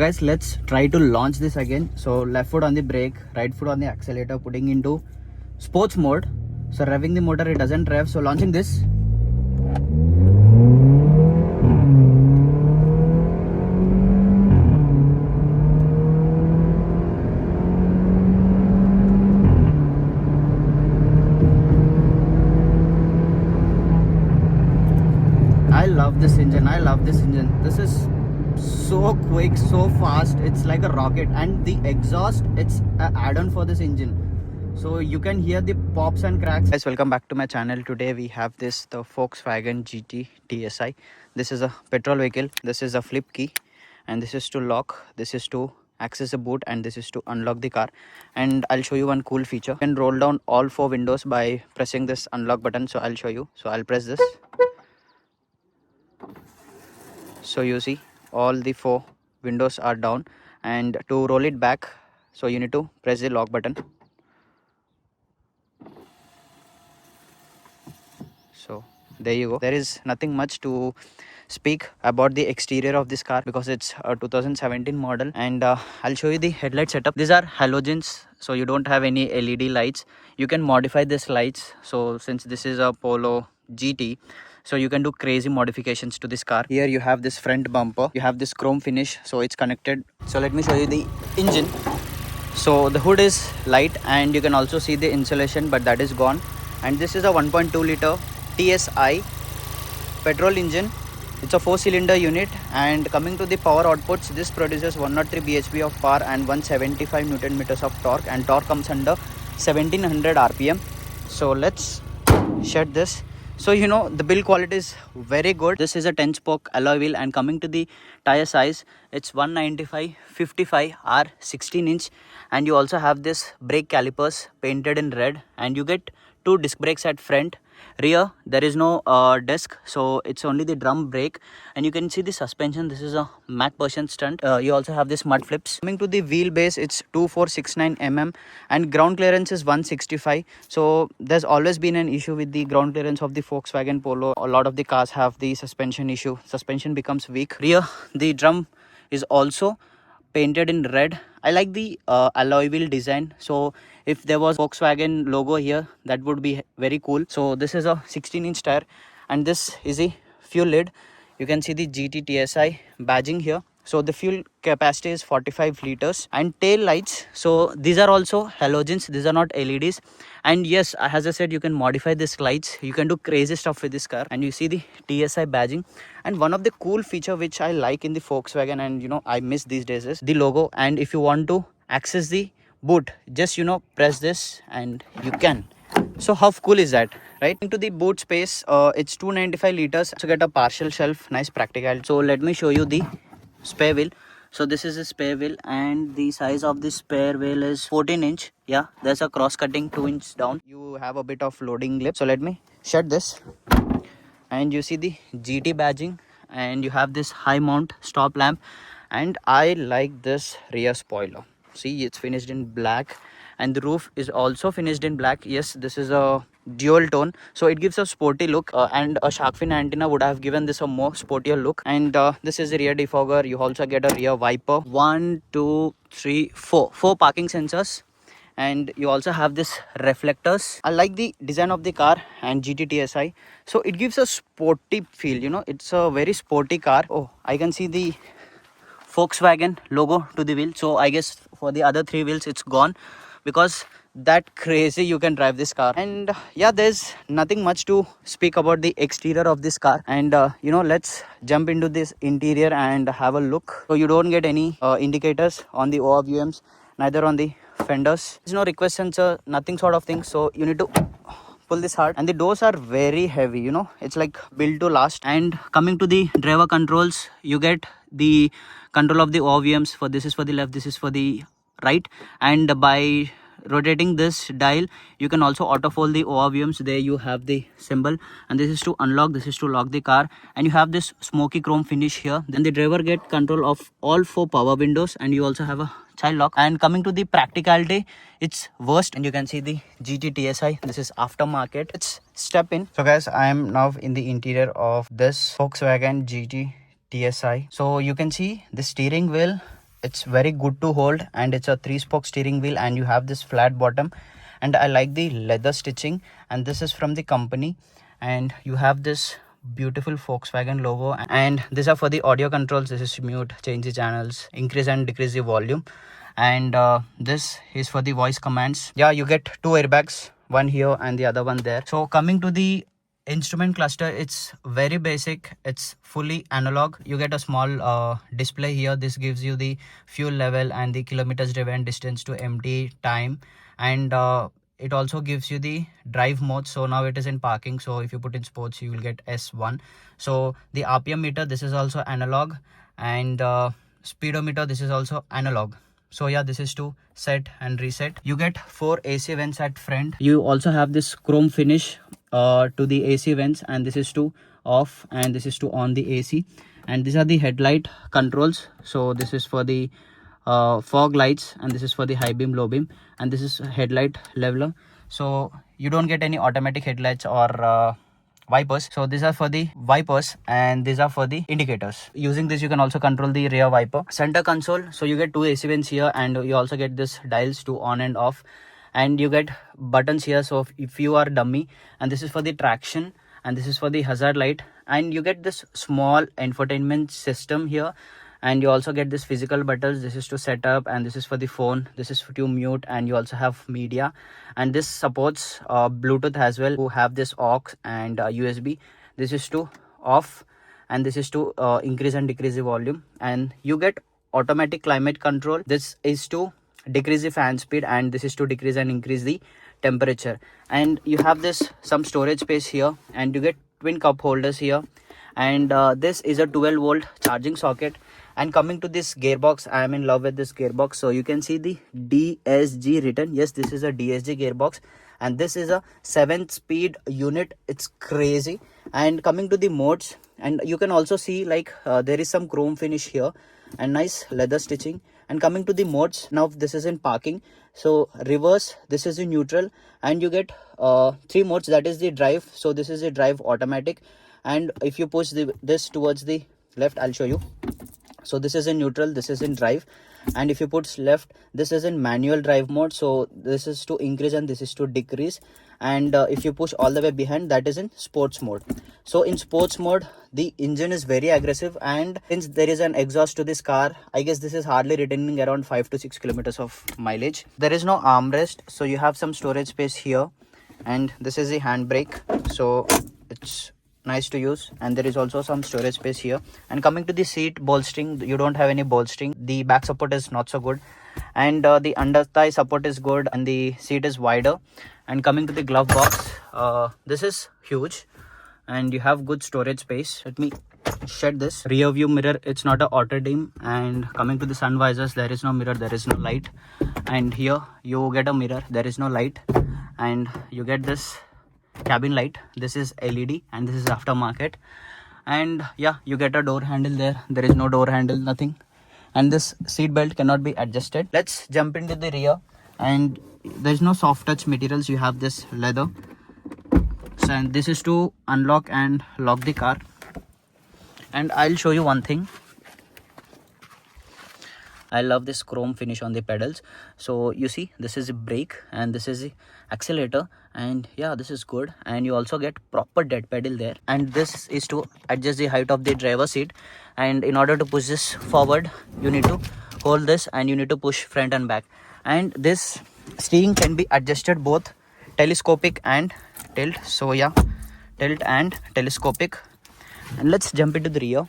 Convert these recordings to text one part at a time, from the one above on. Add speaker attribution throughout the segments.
Speaker 1: guys, let's try to launch this again. So left foot on the brake, right foot on the accelerator, putting into sports mode. So revving the motor, it doesn't rev. So launching this. I love this engine. This is so quick, so fast. It's like a rocket, and the exhaust, it's an add-on for this engine, so you can hear the pops and cracks. Guys, welcome back to my channel. Today we have the Volkswagen GT TSI. This is a petrol vehicle. This is a flip key, and this is to lock, this is to access the boot, and this is to unlock the car. And I'll show you one cool feature. You can roll down all 4 windows by pressing this unlock button. So I'll show you. So I'll press this. So you see all the 4 windows are down, and to roll it back, so you need to press the lock button. So there you go. There is nothing much to speak about the exterior of this car because it's a 2017 model. And I'll show you the headlight setup. These are halogens, so you don't have any LED lights. You can modify these lights. So since this is a Polo GT, so you can do crazy modifications to this car. Here you have this front bumper, you have this chrome finish, so it's connected. So let me show you the engine. So the hood is light, and you can also see the insulation, but that is gone. And this is a 1.2 liter TSI petrol engine. It's a 4-cylinder unit, and coming to the power outputs, this produces 103 bhp of power and 175 newton meters of torque, and torque comes under 1700 rpm. So let's shut this. So you know, the build quality is very good. This is a 10-spoke alloy wheel, and coming to the tire size, it's 195/55 R 16-inch, and you also have this brake calipers painted in red, and you get 2 disc brakes at front. Rear, there is no disc, so it's only the drum brake. And you can see the suspension. This is a matte Persian stunt. You also have this mud flips. Coming to the wheelbase, it's 2469 mm, and ground clearance is 165. So there's always been an issue with the ground clearance of the Volkswagen Polo. A lot of the cars have the suspension issue. Suspension becomes weak. Rear, the drum is also painted in red. I like the alloy wheel design. So if there was Volkswagen logo here, that would be very cool. So this is a 16-inch tire, and this is a fuel lid. You can see the GT TSI badging here. So the fuel capacity is 45 liters, and tail lights. So these are also halogens. These are not LEDs. And yes, as I said, you can modify these lights. You can do crazy stuff with this car. And you see the TSI badging. And one of the cool feature which I like in the Volkswagen, and you know, I miss these days, is the logo. And if you want to access the boot, just press this and you can. So how cool is that, right? Into the boot space, it's 295 liters. So get a partial shelf, nice practical. So let me show you the spare wheel. So this is a spare wheel, and the size of this spare wheel is 14-inch. Yeah, there's a cross cutting 2-inch down. You have a bit of loading lip. So let me shut this, and you see the GT badging, and you have this high mount stop lamp. And I like this rear spoiler. See, it's finished in black, and the roof is also finished in black. Yes, this is a dual tone, so it gives a sporty look, and a shark fin antenna would have given this a more sportier look. And this is a rear defogger. You also get a rear wiper. 1 2 3 4 parking sensors, and you also have this reflectors. I like the design of the car and GT TSI. So it gives a sporty feel. It's a very sporty car. Oh, I can see the Volkswagen logo to the wheel. So I guess for the other 3 wheels it's gone, because that crazy you can drive this car. And yeah, there's nothing much to speak about the exterior of this car. And let's jump into this interior and have a look. So you don't get any indicators on the ORVMs, neither on the fenders. There's no request sensor, nothing sort of thing. So you need to pull this hard, and the doors are very heavy. It's like built to last. And coming to the driver controls, you get the control of the ORVMs. For this is for the left, this is for the right, and by rotating this dial, you can also auto fold the ORVMs. There you have the symbol, and this is to unlock, this is to lock the car. And you have this smoky chrome finish here. Then the driver get control of all 4 power windows, and you also have a child lock. And coming to the practicality, it's worst, and you can see the GT TSI. This is aftermarket. Let's step in. So guys, I am now in the interior of this Volkswagen GT TSI. So you can see the steering wheel, it's very good to hold, and it's a 3-spoke steering wheel, and you have this flat bottom, and I like the leather stitching, and this is from the company, and you have this beautiful Volkswagen logo, and these are for the audio controls. This is mute, change the channels, increase and decrease the volume, and this is for the voice commands. Yeah, you get 2 airbags, one here and the other one there. So coming to the instrument cluster, it's very basic, it's fully analog. You get a small display here. This gives you the fuel level and the kilometers driven, distance to empty, time, and it also gives you the drive mode. So now it is in parking, so if you put in sports you will get S1. So the RPM meter, this is also analog, and speedometer, this is also analog. So yeah, this is to set and reset. You get 4 AC vents at front. You also have this chrome finish to the AC vents, and this is to off and this is to on the AC. And these are the headlight controls. So this is for the fog lights, and this is for the high beam, low beam, and this is headlight leveler. So you don't get any automatic headlights or wipers. So these are for the wipers, and these are for the indicators. Using this you can also control the rear wiper. Center console, so you get 2 AC vents here, and you also get this dials to on and off, and you get buttons here. So if you are dummy, and this is for the traction, and this is for the hazard light, and you get this small infotainment system here, and you also get this physical buttons. This is to set up, and this is for the phone, this is to mute, and you also have media, and this supports Bluetooth as well. You have this aux and USB. This is to off, and this is to increase and decrease the volume, and you get automatic climate control. This is to decrease the fan speed, and this is to decrease and increase the temperature. And you have this some storage space here, and you get twin cup holders here, and this is a 12-volt charging socket. And coming to this gearbox, I am in love with this gearbox. So you can see the DSG written. Yes, this is a DSG gearbox, and this is a 7-speed unit. It's crazy. And coming to the modes, and you can also see like there is some chrome finish here and nice leather stitching. And coming to the modes, now this is in parking. So reverse, this is in neutral, and you get 3 modes. That is the drive. So this is the drive automatic, and if you push this towards the left, I'll show you. So this is in neutral, this is in drive, and if you put left, this is in manual drive mode. So this is to increase and this is to decrease, and if you push all the way behind, that is in sports mode. So in sports mode, the engine is very aggressive, and since there is an exhaust to this car, I guess this is hardly retaining around 5 to 6 kilometers of mileage. There is no armrest, so you have some storage space here, and this is the handbrake, so it's nice to use, and there is also some storage space here. And coming to the seat bolstering, you don't have any bolstering. The back support is not so good, and the under thigh support is good, and the seat is wider. And coming to the glove box, this is huge, and you have good storage space. Let me shed this. Rear view mirror, it's not a auto dim. And coming to the sun visors, there is no mirror, there is no light. And here you get a mirror, there is no light, and you get this cabin light. This is LED, and this is aftermarket. And yeah, you get a door handle there. There is no door handle, nothing. And this seat belt cannot be adjusted. Let's jump into the rear, and there's no soft touch materials. You have this leather, and this is to unlock and lock the car. And I'll show you one thing. I love this chrome finish on the pedals. So you see, this is a brake, and this is the accelerator, and yeah, this is good. And you also get proper dead pedal there, and this is to adjust the height of the driver seat. And in order to push this forward, you need to hold this, and you need to push front and back. And this steering can be adjusted both telescopic and tilt. So yeah, tilt and telescopic. And let's jump into the rear.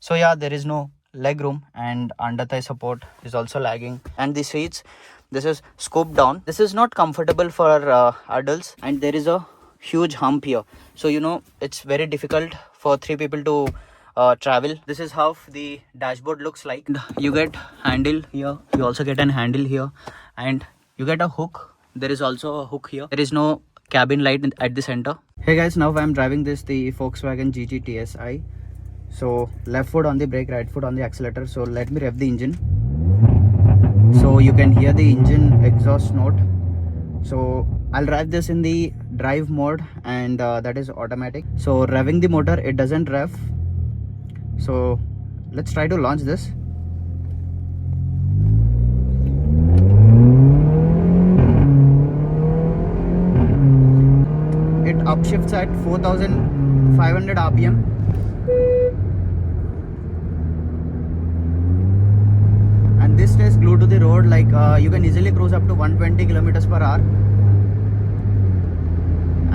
Speaker 1: So yeah, there is no leg room, and under thigh support is also lagging. And the seats, this is scooped down. This is not comfortable for adults, and there is a huge hump here. So you know, it's very difficult for 3 people to travel. This is how the dashboard looks like. You get handle here, you also get an handle here, and you get a hook. There is also a hook here. There is no cabin light at the center. Hey guys, now I'm driving the Volkswagen GT TSI. So left foot on the brake, right foot on the accelerator. So let me rev the engine. So you can hear the engine exhaust note. So I'll drive this in the drive mode, and that is automatic. So revving the motor, it doesn't rev. So let's try to launch this. It upshifts at 4500 rpm. And this stays glued to the road, like you can easily cruise up to 120 kilometers per hour.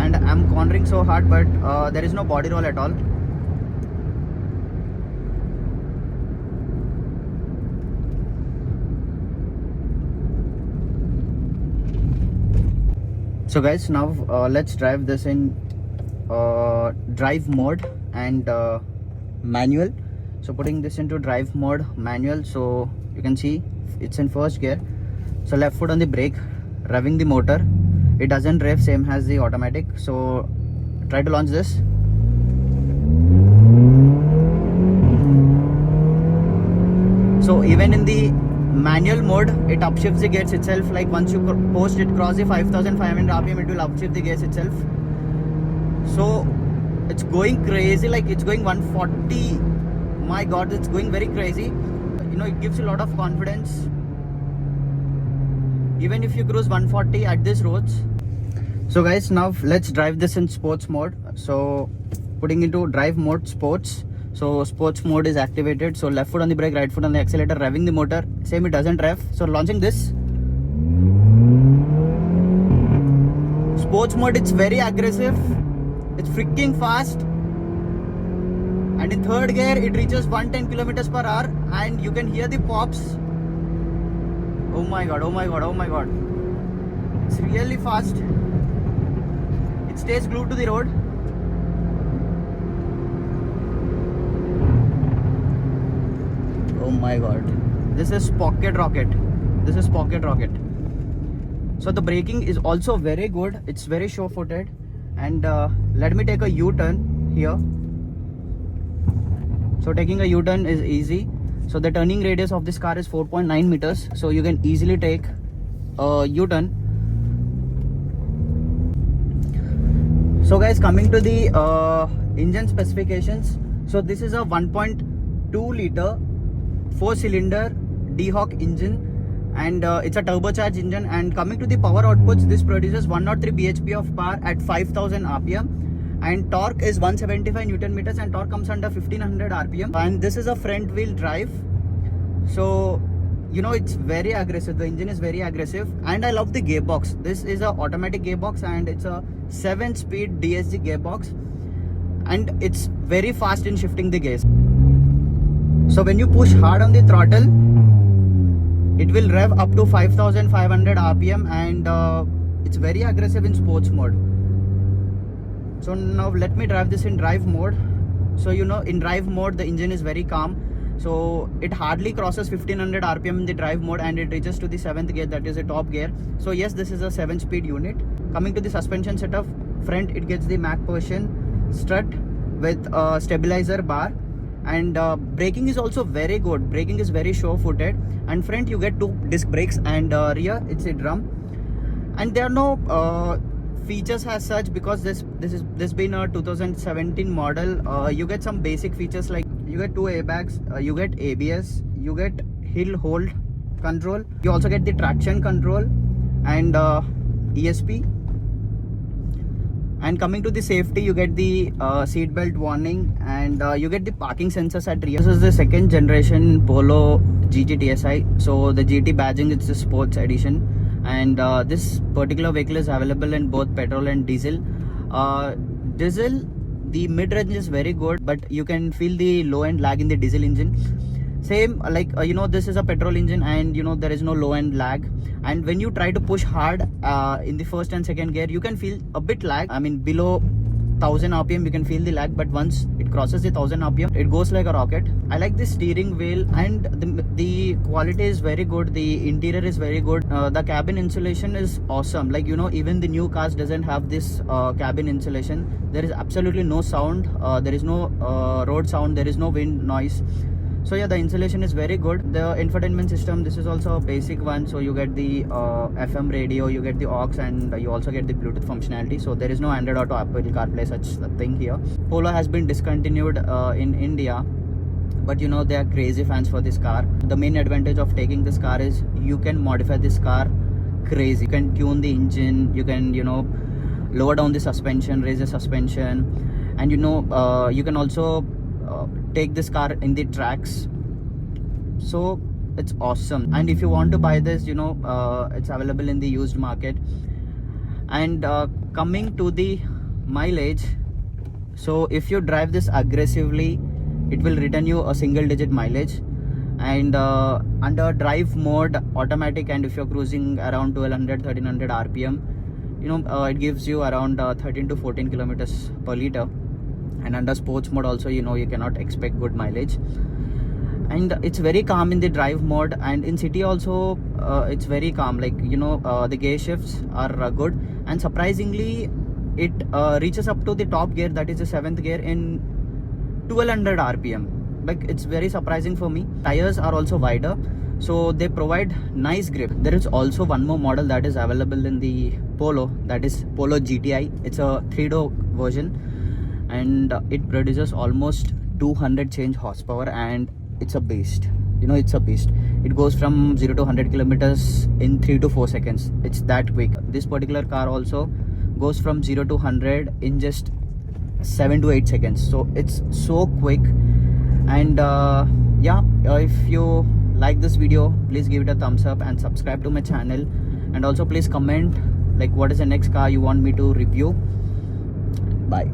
Speaker 1: And I'm cornering so hard, but there is no body roll at all. So guys, now let's drive this in drive mode and manual. So putting this into drive mode manual, so you can see it's in first gear. So left foot on the brake, revving the motor. It doesn't rev, same as the automatic. So try to launch this. So even in the manual mode, it upshifts the gears itself. Like once you post it cross the 5500 rpm, it will upshift the gears itself. So it's going crazy, like it's going 140. My god, it's going very crazy. You know, it gives you a lot of confidence even if you cruise 140 at these roads. So guys, now let's drive this in sports mode. So putting into drive mode sports. So sports mode is activated. So left foot on the brake, right foot on the accelerator, revving the motor. Same, it doesn't rev. So launching this. Sports mode, it's very aggressive. It's freaking fast. And in third gear, it reaches 110 kilometers per hour, and you can hear the pops. Oh my god, oh my god, oh my god. It's really fast. It stays glued to the road. Oh my god. This is pocket rocket. This is pocket rocket. So the braking is also very good. It's very sure-footed. And let me take a U-turn here. So taking a U-turn is easy. So the turning radius of this car is 4.9 meters. So you can easily take a U-turn. So guys, coming to the engine specifications. So this is a 1.2 liter 4-cylinder D-Hawk engine. And it's a turbocharged engine. And coming to the power outputs, this produces 103 bhp of power at 5000 rpm. And torque is 175 newton meters, and torque comes under 1500 rpm. And this is a front wheel drive. So you know, it's very aggressive. The engine is very aggressive, and I love the gearbox. This is a automatic gearbox, and it's a 7-speed DSG gearbox, and it's very fast in shifting the gears. So when you push hard on the throttle, it will rev up to 5500 rpm, and it's very aggressive in sports mode. So now let me drive this in drive mode. So you know, in drive mode the engine is very calm. So it hardly crosses 1500 rpm in the drive mode, and it reaches to the 7th gear, that is a top gear. So yes, this is a 7-speed unit. Coming to the suspension setup, front it gets the MacPherson strut with a stabilizer bar, and braking is also very good. Braking is very sure-footed, and front you get 2 disc brakes, and rear it's a drum. And there are no features as such, because this being a 2017 model. You get some basic features, like you get 2 airbags, you get ABS, you get hill hold control, you also get the traction control, and ESP. And coming to the safety, you get the seat belt warning, and you get the parking sensors at rear. This is the 2nd generation Polo GT TSI. So the GT badging, it's a sports edition, and this particular vehicle is available in both petrol and diesel. Diesel, the mid-range is very good, but you can feel the low-end lag in the diesel engine. Same like you know, this is a petrol engine, and you know, there is no low-end lag. And when you try to push hard in the 1st and 2nd gear, you can feel a bit lag. I mean, below 1000 rpm you can feel the lag, but once it crosses the 1000 rpm, it goes like a rocket. I like the steering wheel, and the quality is very good. The interior is very good. The cabin insulation is awesome. Like, you know, even the new cars doesn't have this cabin insulation. There is absolutely no sound. There is no road sound. There is no wind noise. So yeah, the insulation is very good. The infotainment system, this is also a basic one. So you get the FM radio, you get the aux, and you also get the Bluetooth functionality. So there is no Android Auto, Apple CarPlay, such thing here. Polo has been discontinued in India. but you know, they are crazy fans for this car. The main advantage of taking this car is you can modify this car crazy. You can tune the engine, you can, you know, lower down the suspension, raise the suspension, and you know, you can also take this car in the tracks. So it's awesome. And if you want to buy this, you know, it's available in the used market. And coming to the mileage, so if you drive this aggressively, it will return you a single digit mileage. And under drive mode, automatic, and if you're cruising around 1200 1300 rpm, you know, it gives you around 13 to 14 kilometers per liter. And under sports mode also, you know, you cannot expect good mileage. And it's very calm in the drive mode, and in city also it's very calm. Like, you know, the gear shifts are good, and surprisingly it reaches up to the top gear, that is the 7th gear, in 1200 rpm. Like, it's very surprising for me. Tires are also wider, so they provide nice grip. There is also one more model that is available in the Polo, that is Polo GTI. It's a 3-door version, and it produces almost 200 change horsepower, and it's a beast. You know, it's a beast. It goes from 0 to 100 kilometers in 3 to 4 seconds. It's that quick. This particular car also goes from 0 to 100 in just 7 to 8 seconds. So it's so quick. And yeah, if you like this video, please give it a thumbs up and subscribe to my channel. And also please comment like what is the next car you want me to review. Bye.